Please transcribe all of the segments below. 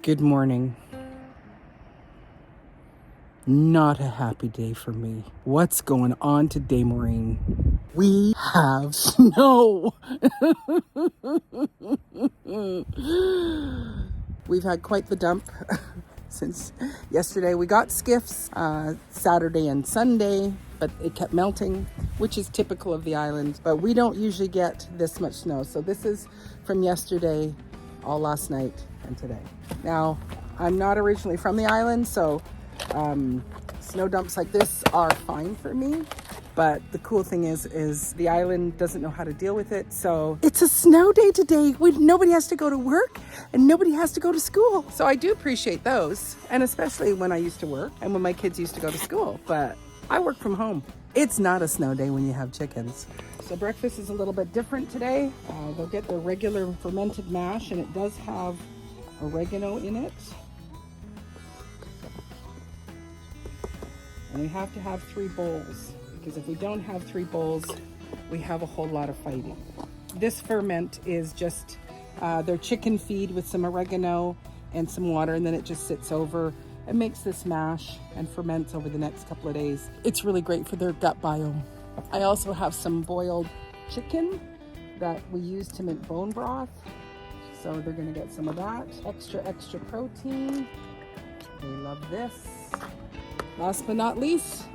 Good morning. Not a happy day for me. What's going on today, Maureen? We have snow. We've had quite the dump since yesterday. We got skiffs Saturday and Sunday, but it kept melting, which is typical of the island. But we don't usually get this much snow. So this is from yesterday, all last night, and today. Now, I'm not originally from the island, so snow dumps like this are fine for me. But the cool thing is the island doesn't know how to deal with it. So it's a snow day today when nobody has to go to work and nobody has to go to school. So I do appreciate those. And especially when I used to work and when my kids used to go to school. But I work from home. It's not a snow day when you have chickens. So breakfast is a little bit different today. They'll get their regular fermented mash, and it does have oregano in it. And we have to have 3 bowls, because if we don't have 3 bowls, we have a whole lot of fighting. This ferment is just their chicken feed with some oregano and some water, and then it just sits over and makes this mash and ferments over the next couple of days. It's really great for their gut biome. I also have some boiled chicken that we use to make bone broth. So they're gonna get some of that. Extra protein. They love this. Last but not least,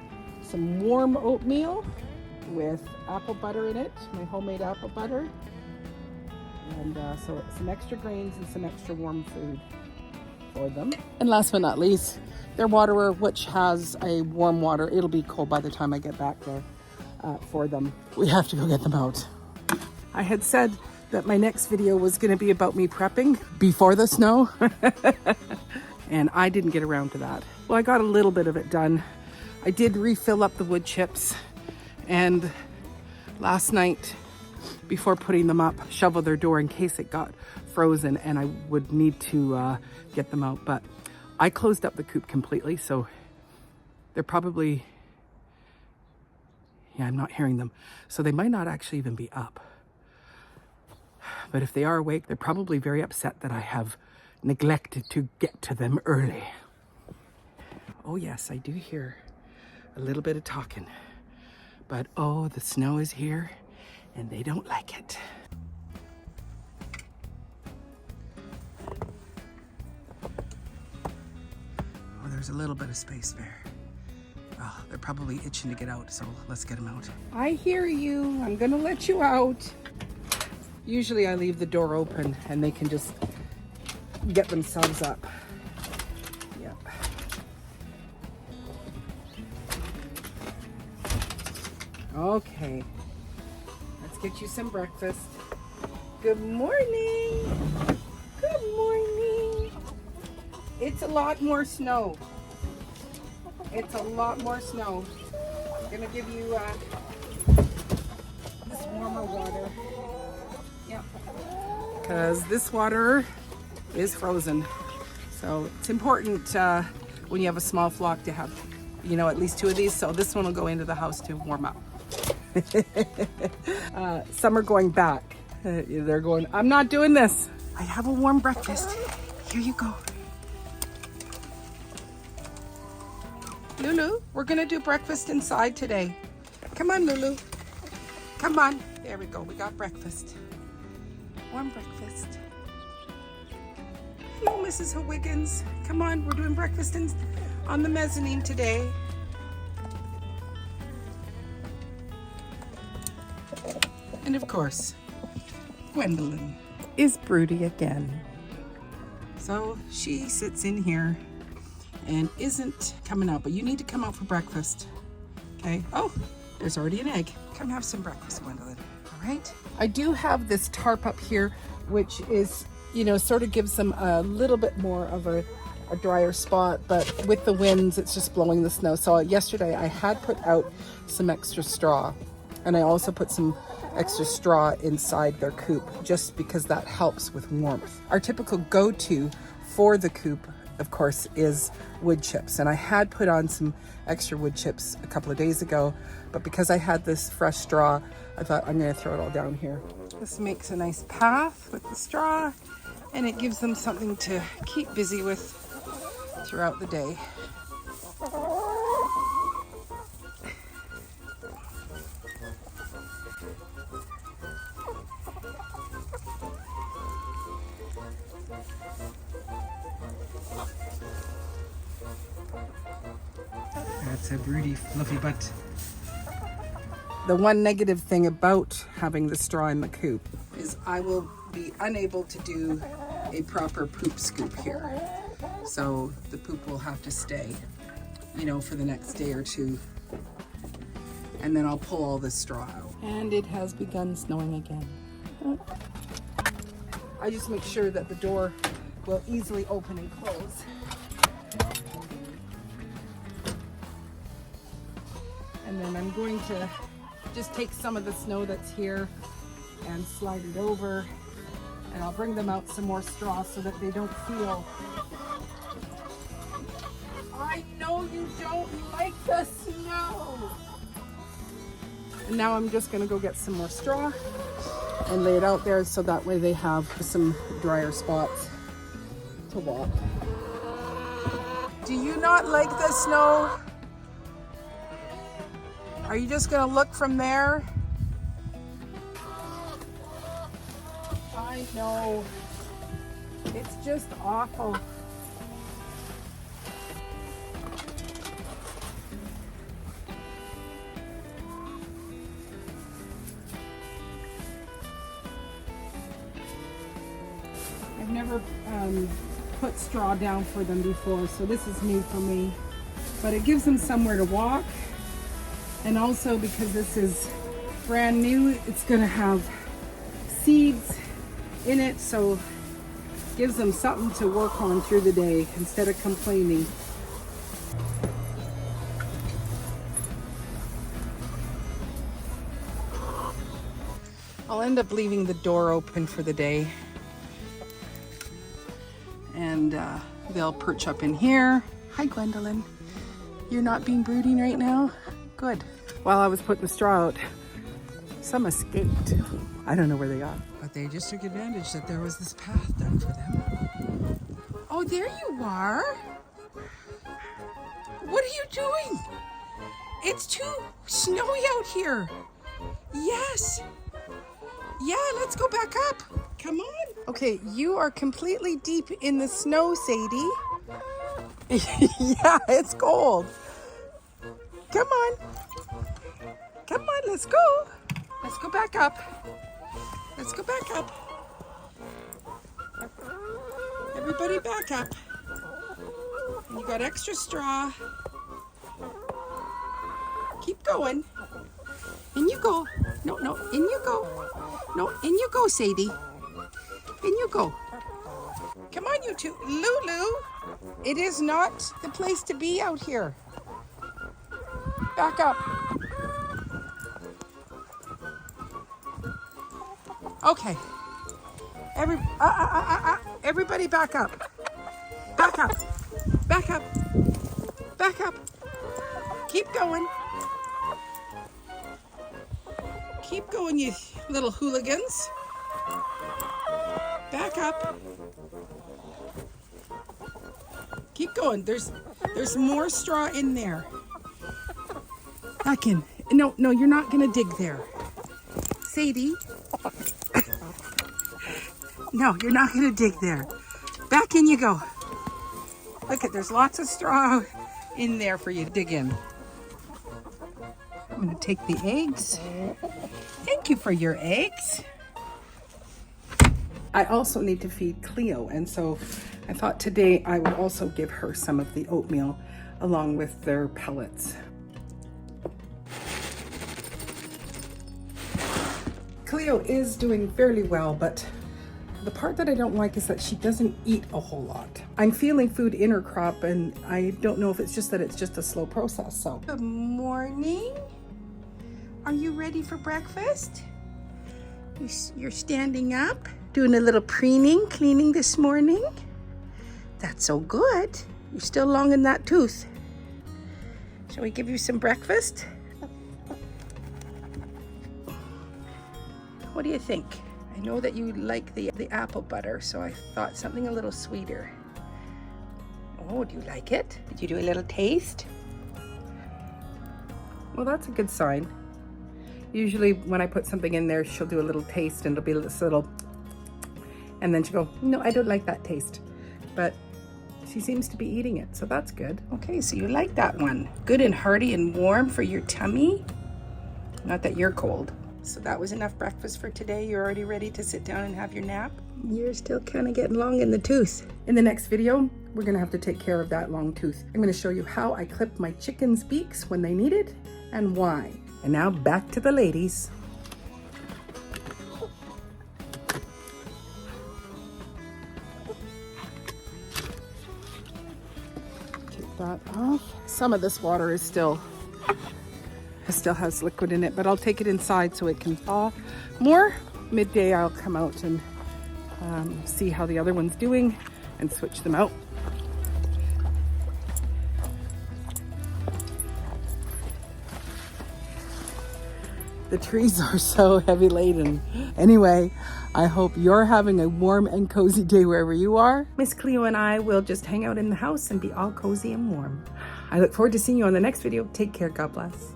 some warm oatmeal with apple butter in it, my homemade apple butter. And so some extra grains and some extra warm food for them. And last but not least, their waterer, which has a warm water. It'll be cold by the time I get back there for them. We have to go get them out. I had said that my next video was going to be about me prepping before the snow. And I didn't get around to that. Well, I got a little bit of it done. I did refill up the wood chips, and last night, before putting them up, shoveled their door in case it got frozen and I would need to get them out. But I closed up the coop completely, so they're probably, yeah, I'm not hearing them. So they might not actually even be up. But if they are awake, they're probably very upset that I have neglected to get to them early. Oh yes, I do hear a little bit of talking. But oh, the snow is here and they don't like it. Oh, there's a little bit of space there. Oh, they're probably itching to get out, so let's get them out. I hear you. I'm gonna let you out. Usually I leave the door open and they can just get themselves up. Yep. Okay. Let's get you some breakfast. Good morning. Good morning. It's a lot more snow. It's a lot more snow. I'm gonna give you this warmer water. Yep. Because this water is frozen. So it's important when you have a small flock to have, you know, at least 2 of these. So this one will go into the house to warm up. Some are going back. They're going, I'm not doing this. I have a warm breakfast. Here you go. Lulu, we're gonna do breakfast inside today. Come on, Lulu. Come on. There we go. We got breakfast. Warm breakfast. Hello, Mrs. Wiggins. Come on, we're doing breakfast on the mezzanine today. And of course, Gwendolyn is broody again. So she sits in here and isn't coming out, but you need to come out for breakfast. Okay? Oh, there's already an egg. Come have some breakfast, Gwendolyn. All right? I do have this tarp up here, which is, you know, sort of gives them a little bit more of a drier spot, but with the winds, it's just blowing the snow. So yesterday I had put out some extra straw, and I also put some extra straw inside their coop, just because that helps with warmth. Our typical go-to for the coop, of course, is wood chips. And I had put on some extra wood chips a couple of days ago, but because I had this fresh straw, I thought I'm gonna throw it all down here. This makes a nice path with the straw, And it gives them something to keep busy with throughout the day. That's a broody, fluffy butt. The one negative thing about having the straw in the coop is I will be unable to do a proper poop scoop here. So the poop will have to stay, you know, for the next day or two. And then I'll pull all this straw out. And it has begun snowing again. I just make sure that the door will easily open and close. And then I'm going to just take some of the snow that's here and slide it over. And I'll bring them out some more straw so that they don't feel... I know you don't like the snow! And now I'm just gonna go get some more straw and lay it out there so that way they have some drier spots to walk. Do you not like the snow? Are you just gonna look from there? I know. It's just awful. I've never put straw down for them before, so this is new for me. But it gives them somewhere to walk. And also because this is brand new, it's gonna have seeds in it, so gives them something to work on through the day instead of complaining. I'll end up leaving the door open for the day. And they'll perch up in here. Hi, Gwendolyn. You're not being brooding right now? Good. While I was putting the straw out, some escaped. I don't know where they are. But they just took advantage that there was this path done for them. Oh, there you are. What are you doing? It's too snowy out here. Yes. Yeah, let's go back up. Come on. Okay, you are completely deep in the snow, Sadie. Yeah, it's cold. Come on. Come on, let's go. Let's go back up. Let's go back up. Everybody back up. And you got extra straw. Keep going. In you go. No, no, in you go. No, in you go, Sadie. In you go. Come on, you two. Lulu, it is not the place to be out here. Back up. Okay. Everybody back up. Back up. Back up. Back up. Keep going. Keep going, you little hooligans. Back up. Keep going. There's more straw in there. Back in. No, you're not gonna dig there. Sadie. No, you're not gonna dig there. Back in you go. Look there's lots of straw in there for you to dig in. I'm gonna take the eggs. Thank you for your eggs. I also need to feed Cleo, and so I thought today I would also give her some of the oatmeal along with their pellets. Cleo is doing fairly well, but the part that I don't like is that she doesn't eat a whole lot. I'm feeling food in her crop, and I don't know if it's just that it's just a slow process, so. Good morning. Are you ready for breakfast? You're standing up, doing a little preening, cleaning this morning. That's so good. You're still long in that tooth. Shall we give you some breakfast? What do you think? I know that you like the apple butter, so I thought something a little sweeter. Oh, do you like it? Did you do a little taste? Well, that's a good sign. Usually when I put something in there, she'll do a little taste and it'll be this little, and then she'll go, no, I don't like that taste. But she seems to be eating it, so that's good. Okay, so you like that one. Good and hearty and warm for your tummy. Not that you're cold. So that was enough breakfast for today. You're already ready to sit down and have your nap? You're still kind of getting long in the tooth. In the next video, we're gonna have to take care of that long tooth. I'm gonna show you how I clip my chickens' beaks when they need it and why. And now back to the ladies. Take that off. Some of this water is still has liquid in it, but I'll take it inside so it can thaw more. Midday I'll come out and see how the other one's doing and switch them out. The trees are so heavy laden. Anyway, I hope you're having a warm and cozy day wherever you are. Miss Cleo and I will just hang out in the house and be all cozy and warm. I look forward to seeing you on the next video. Take care. God bless.